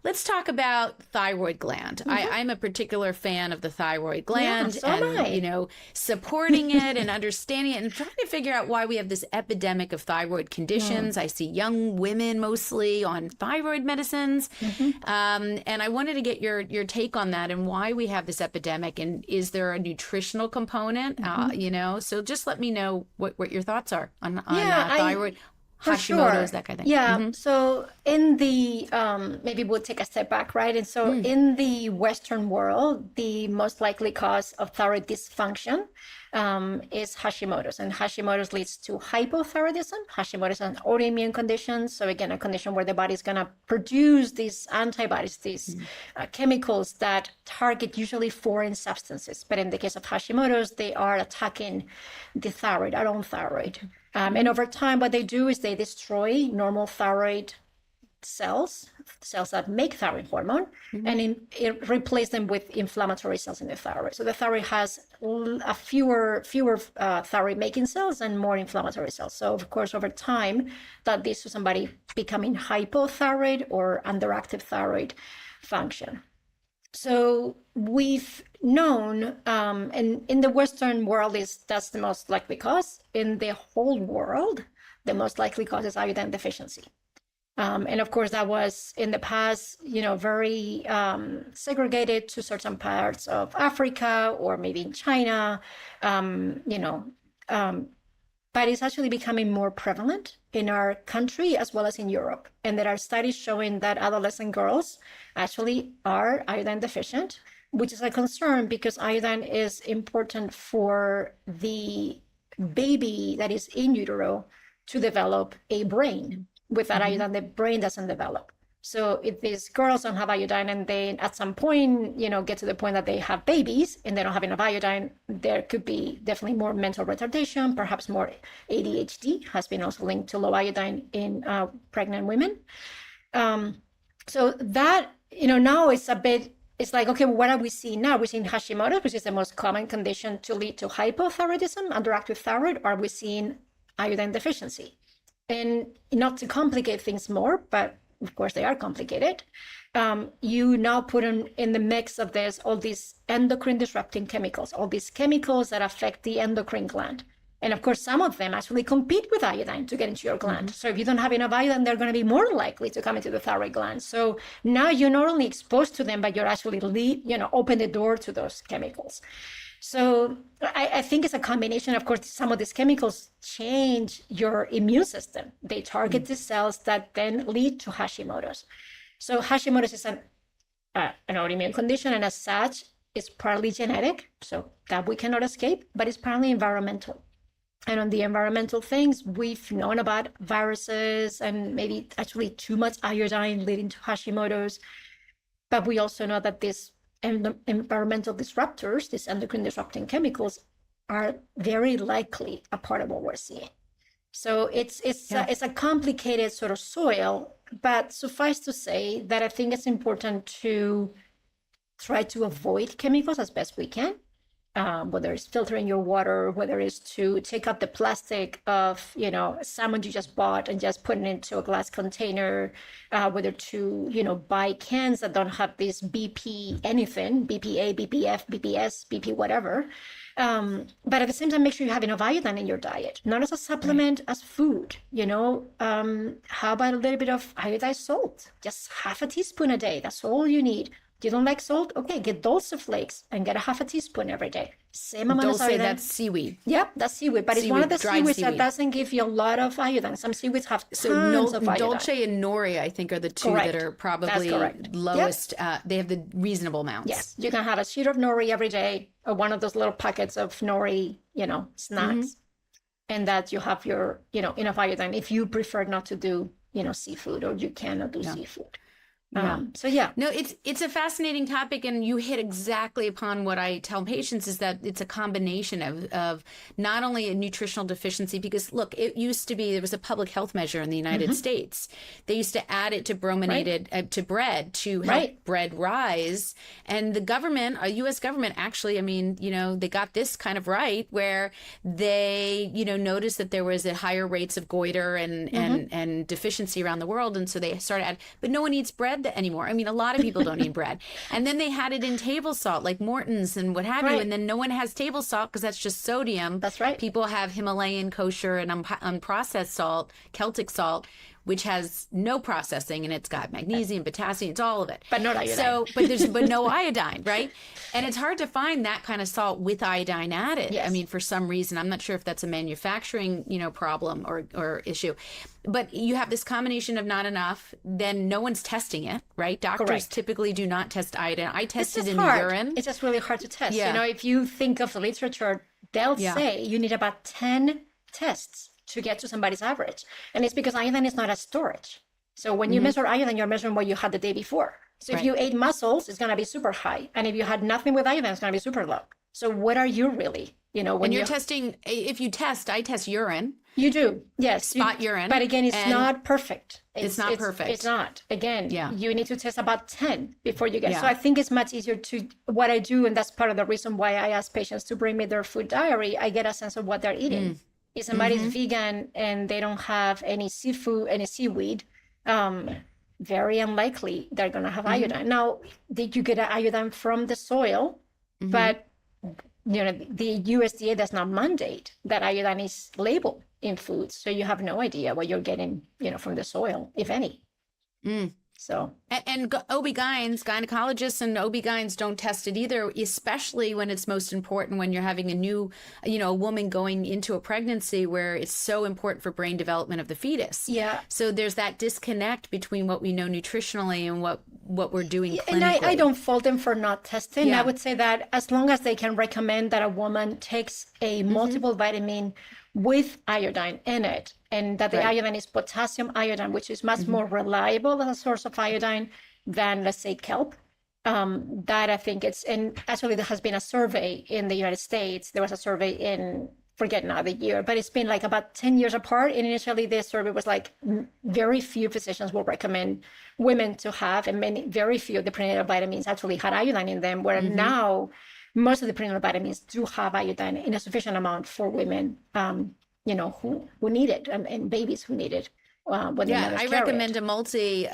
Let's talk about thyroid gland. I'm a particular fan of the thyroid Yeah, gland so am and, I. supporting it and understanding it and trying to figure out why we have this epidemic of thyroid Mm, conditions. I see young women mostly on thyroid medicines. mhm. And I wanted to get your take on that and why we have this epidemic. And is there a nutritional component? Mhm. So just let me know what your thoughts are on Yeah, I thyroid, for Hashimoto's, sure. that kind of thing. Yeah. So in the maybe we'll take a step back, right? And so Mm, in the Western world, the most likely cause of thyroid dysfunction is Hashimoto's, and Hashimoto's leads to hypothyroidism. Hashimoto's is an autoimmune condition. So again, a condition where the body is gonna produce these antibodies, these mm, chemicals that target usually foreign substances. But in the case of Hashimoto's, they are attacking the thyroid, our own thyroid. And mm, over time, what they do is they destroy normal thyroid cells, cells that make thyroid hormone, mm. and it replace them with inflammatory cells in the thyroid. So the thyroid has a fewer thyroid making cells and more inflammatory cells. So of course, over time, that leads to somebody becoming hypothyroid or underactive thyroid function. So we've known, and in the Western world, is that's the most likely cause. In the whole world, the most likely cause is iodine deficiency. And of course, that was in the past, very segregated to certain parts of Africa or maybe in China, um, but it's actually becoming more prevalent in our country as well as in Europe. And there are studies showing that adolescent girls actually are iodine deficient, which is a concern because iodine is important for the baby that is in utero to develop a brain. Without Mhm. iodine, the brain doesn't develop. So if these girls don't have iodine and they at some point, get to the point that they have babies and they don't have enough iodine, there could be definitely more mental retardation, perhaps more ADHD has been also linked to low iodine in pregnant women. Um, so that, now it's like, okay, what are we seeing now? We're seeing Hashimoto, which is the most common condition to lead to hypothyroidism, underactive thyroid, or are we seeing iodine deficiency? And not to complicate things more, but of course they are complicated, you now put in the mix of this all these endocrine disrupting chemicals, all these chemicals that affect the endocrine gland. And of course, some of them actually compete with iodine to get into your gland. Mhm. So if you don't have enough iodine, they're going to be more likely to come into the thyroid gland. So now you're not only exposed to them, but you're actually open the door to those chemicals. So I think it's a combination. Of course, some of these chemicals change your immune system. They target the cells that then lead to Hashimoto's. So Hashimoto's is an autoimmune condition, and as such, it's partly genetic, so that we cannot escape, but it's partly environmental. And on the environmental things, we've known about viruses and maybe actually too much iodine leading to Hashimoto's. But we also know that these environmental disruptors, these endocrine disrupting chemicals, are very likely a part of what we're seeing. So Yeah. it's a complicated sort of soil, but suffice to say that I think it's important to try to avoid chemicals as best we can, whether it's filtering your water, whether it's to take out the plastic of, salmon you just bought and just putting it into a glass container, whether to, buy cans that don't have this BP anything, BPA, BPF, BPS, BP, whatever. But at the same time, make sure you have enough iodine in your diet, not as a Right. supplement, as food, how about a little bit of iodized salt? Just half a teaspoon a day. That's all you need. You don't like salt? Okay, get Dulse flakes and get a half a teaspoon every day. Same amount as Dulce, that's iodine. seaweed. Yep, that's seaweed, but it's one of Seaweed, the dried seaweeds that seaweed. doesn't give you a lot of iodine. Some seaweeds have So tons of iodine. Dolce and Nori, I think, are the two that Correct. are That's probably correct. Yep. lowest. They have the reasonable amounts. Yes, you can have a sheet of nori every day, or one of those little packets of nori, Hmm. snacks, and that you have your, enough iodine if you prefer not to do, seafood, or you cannot do Yeah. seafood. Yeah. So yeah. No, it's a fascinating topic, and you hit exactly upon what I tell patients is that it's a combination of not only a nutritional deficiency, because look, it used to be there was a public health measure in the United Hmm. States. They used to add it to Right. brominated to bread to help Right. bread rise, and the government, U.S. government, actually, I mean, they got this kind of right where they, noticed that there was a higher rates of goiter and Hmm. and deficiency around the world, and so they started, but no one eats bread bread anymore. I mean, a lot of people don't eat bread. And then they had it in table salt, like Morton's and what have you. Right. And then no one has table salt because that's just sodium. That's right. People have Himalayan kosher and unprocessed salt, Celtic salt, which has no processing, and it's got magnesium, potassium, it's all of it. But not iodine. So, but no iodine, right? And it's hard to find that kind of salt with iodine added. Yes. I mean, for some reason, I'm not sure if that's a manufacturing, problem or issue. But you have this combination of not enough, then no one's testing it, right? Doctors Correct. typically do not test iodine. I tested in hard. urine. It's just really hard to test. Yeah. If you think of the literature, they'll Yeah. say you need about 10 tests to get to somebody's average. And it's because iodine is not a storage. So when you measure iodine, you're measuring what you had the day before. So if Right. you ate mussels, it's going to be super high. And if you had nothing with iodine, it's going to be super low. So what are you really, when And you're you testing, if you test, I test urine. You do, yes. Spot urine. But again, it's and not perfect. It's not perfect. It's not. Again, Yeah. you need to test about 10 before you get. Yeah. So I think it's much easier what I do, and that's part of the reason why I ask patients to bring me their food diary. I get a sense of what they're eating. If somebody's vegan and they don't have any seafood, any seaweed, very unlikely they're going to have iodine. Now, did you get iodine from the soil? But the USDA does not mandate that iodine is labeled in foods, so you have no idea what you're getting, from the soil, if any. So And OB-GYNs, gynecologists and OB-GYNs don't test it either, especially when it's most important when you're having a new, a woman going into a pregnancy where it's so important for brain development of the fetus. yeah. So there's that disconnect between what we know nutritionally and what we're doing clinically. And I don't fault them for not testing. Yeah. I would say that as long as they can recommend that a woman takes a multiple vitamin with iodine in it, and that the Right. iodine is potassium iodine, which is much more reliable as a source of iodine than, let's say, kelp. That I think and actually there has been a survey in the United States. There was a survey in, forget now the year, but it's been like about 10 years apart. And initially this survey was like very few physicians will recommend women to have, and very few of the prenatal vitamins actually had iodine in them, where now most of the prenatal vitamins do have iodine in a sufficient amount for women, who need it, and babies who need it. When Yeah, the I mothers carry recommend it.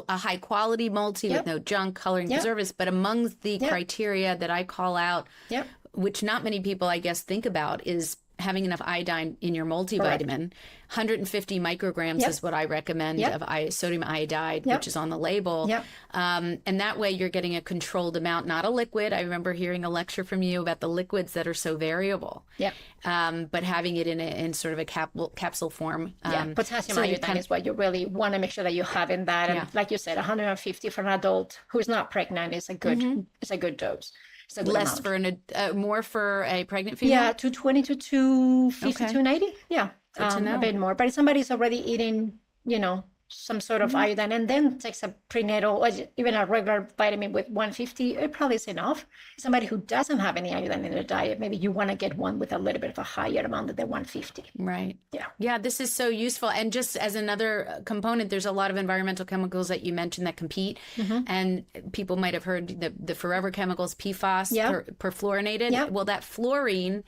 a high quality multi with Yep. no junk, coloring, Yep. preservatives. But among the Yep. criteria that I call out, Yep. which not many people, I guess, think about, is having enough iodine in your multivitamin. 150 micrograms Yep. is what I recommend Yep. of sodium iodide, Yep. which is on the label. Yep. And that way you're getting a controlled amount, not a liquid. I remember hearing a lecture from you about the liquids that are so variable. Yep. But having it in sort of a capsule form. Potassium so you iodine kind is what you really want to make sure that you have in that. And Yeah. like you said, 150 for an adult who's not pregnant is a good it's a good dose. It's a good less amount. for more for a pregnant female. Yeah, 220 to 250, Okay. 290. Yeah, Good to know. a bit more. But if somebody's already eating, some sort of iodine, and then takes a prenatal or even a regular vitamin with 150, it probably is enough. Somebody who doesn't have any iodine in their diet, maybe you want to get one with a little bit of a higher amount than the 150. Right. Yeah. Yeah, this is so useful. And just as another component, there's a lot of environmental chemicals that you mentioned that compete. And people might have heard the forever chemicals, PFAS, Yeah. perfluorinated. Yeah. Well, that fluorine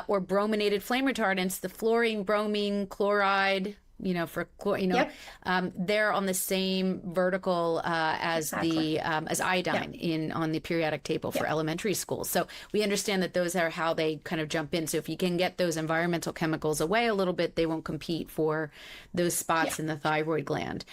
or brominated flame retardants, the fluorine, bromine, chloride, Yep. they're on the same vertical as Exactly. as iodine on the periodic table for elementary schools. So we understand that those are how they kind of jump in. So if you can get those environmental chemicals away a little bit, they won't compete for those spots in the thyroid gland.